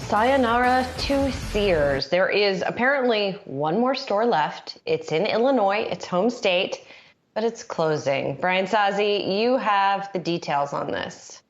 Sayonara to Sears. There is apparently one more store left. It's in Illinois, its home state, but it's closing. Brian Sozzi, you have the details on this.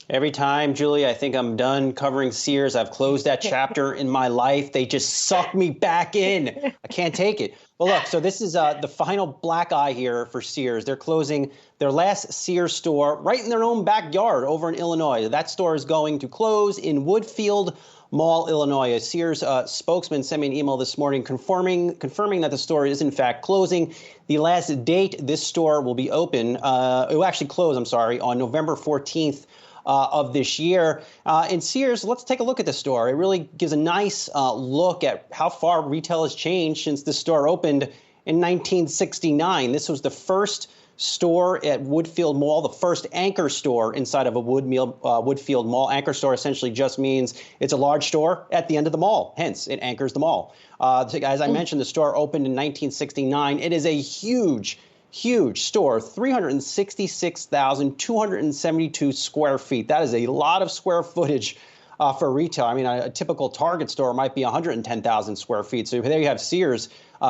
Every time, Julie, I think I'm done covering Sears. I've closed that chapter in my life. They just suck me back in. I can't take it. Well, look, so this is the final black eye here for Sears. They're closing their last Sears store right in their own backyard over in Illinois. That store is going to close in Woodfield Mall, Illinois. A Sears spokesman sent me an email this morning confirming that the store is in fact closing. The last date this store will be open, it will actually close, on November 14th. Of this year. In Sears, let's take a look at the store. It really gives a nice look at how far retail has changed since the store opened in 1969. This was the first store at Woodfield Mall, the first anchor store inside of a Woodfield Mall. Anchor store essentially just means it's a large store at the end of the mall. Hence, it anchors the mall. As I mentioned, the store opened in 1969. It is a huge store, 366,272 square feet. That is a lot of square footage for retail. I mean, a typical Target store might be 110,000 square feet. So there you have Sears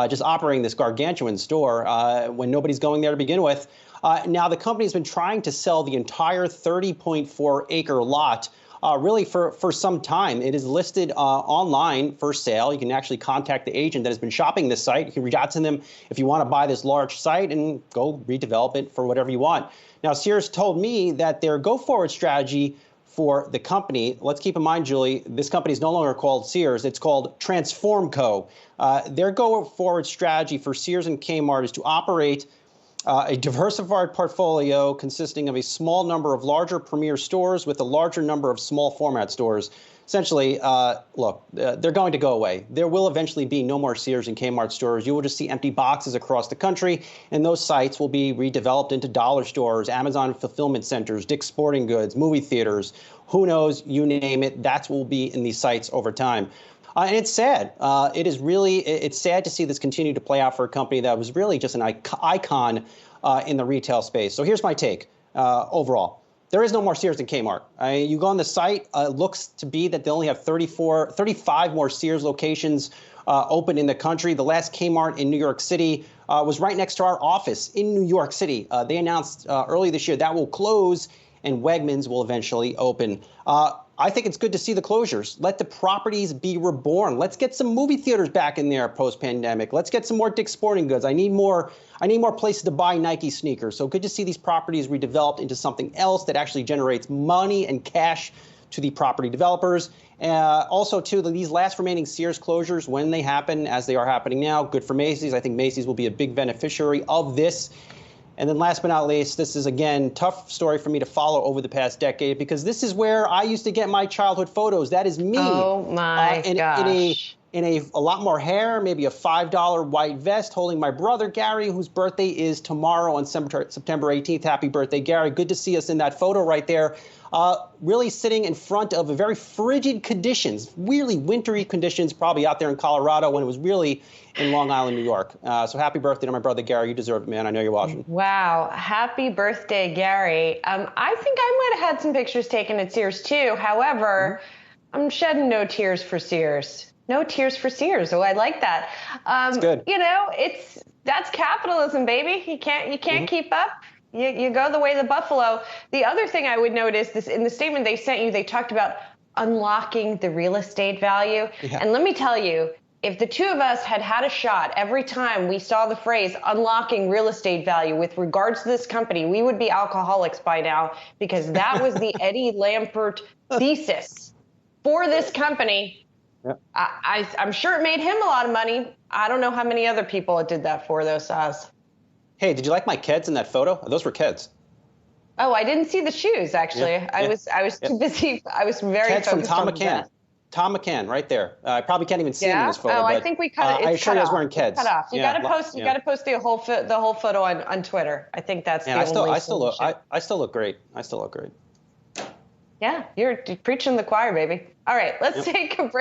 just operating this gargantuan store when nobody's going there to begin with. Now, the company's been trying to sell the entire 30.4 acre lot really for some time. It is listed online for sale. You can actually contact the agent that has been shopping this site. You can reach out to them if you want to buy this large site and go redevelop it for whatever you want. Now, Sears told me that their go-forward strategy for the company, let's keep in mind, Julie, this company is no longer called Sears. It's called Transform Co. Their go-forward strategy for Sears and Kmart is to operate a diversified portfolio consisting of a small number of larger premier stores with a larger number of small format stores. Essentially, look, they're going to go away. There will eventually be no more Sears and Kmart stores. You will just see empty boxes across the country, and those sites will be redeveloped into dollar stores, Amazon fulfillment centers, Dick's Sporting Goods, movie theaters. Who knows? You name it. That's what will be in these sites over time. And it's sad. It's sad to see this continue to play out for a company that was really just an icon in the retail space. So here's my take overall. There is no more Sears and Kmart. You go on the site, it looks to be that they only have 35 more Sears locations open in the country. The last Kmart in New York City was right next to our office in New York City. They announced early this year that will close and Wegmans will eventually open. I think it's good to see the closures. Let the properties be reborn. Let's get some movie theaters back in there post-pandemic. Let's get some more Dick's Sporting Goods. I need more places to buy Nike sneakers. So good to see these properties redeveloped into something else that actually generates money and cash to the property developers. Also, too, these last remaining Sears closures, when they happen, as they are happening now, good for Macy's. I think Macy's will be a big beneficiary of this. And then last but not least, this is, again, tough story for me to follow over the past decade because this is where I used to get my childhood photos. That is me. Oh, my gosh. In a lot more hair, maybe a $5 white vest, holding my brother, Gary, whose birthday is tomorrow on September 18th. Happy birthday, Gary. Good to see us in that photo right there. Really sitting in front of very frigid conditions, really wintry conditions, probably out there in Colorado when it was really in Long Island, New York. So happy birthday to my brother, Gary. You deserve it, man. I know you're watching. Wow. Happy birthday, Gary. I think I might have had some pictures taken at Sears, too. However, I'm shedding no tears for Sears. No tears for Sears. Oh, I like that. That's good. You know, that's capitalism, baby. You can't keep up. You go the way of the buffalo. The other thing I would note is this in the statement they sent you, they talked about unlocking the real estate value. Yeah. And let me tell you, if the two of us had a shot every time we saw the phrase unlocking real estate value with regards to this company, we would be alcoholics by now because that was the Eddie Lampert thesis for this company. Yep. I'm sure it made him a lot of money. I don't know how many other people it did that for, though, Saz. Hey, did you like my Keds in that photo? Those were Keds. Oh, I didn't see the shoes, actually. Yeah. I was too busy. I was very Keds focused from Tom on McCann. that. Tom McCann, right there. I probably can't even see him in this photo. Oh, but, I think we cut it. I assure you I was wearing Keds. Cut off. You got to post. You got to post the whole photo on Twitter. I think that's the only. I still look great. I still look great. Yeah, you're preaching the choir, baby. All right, let's take a break.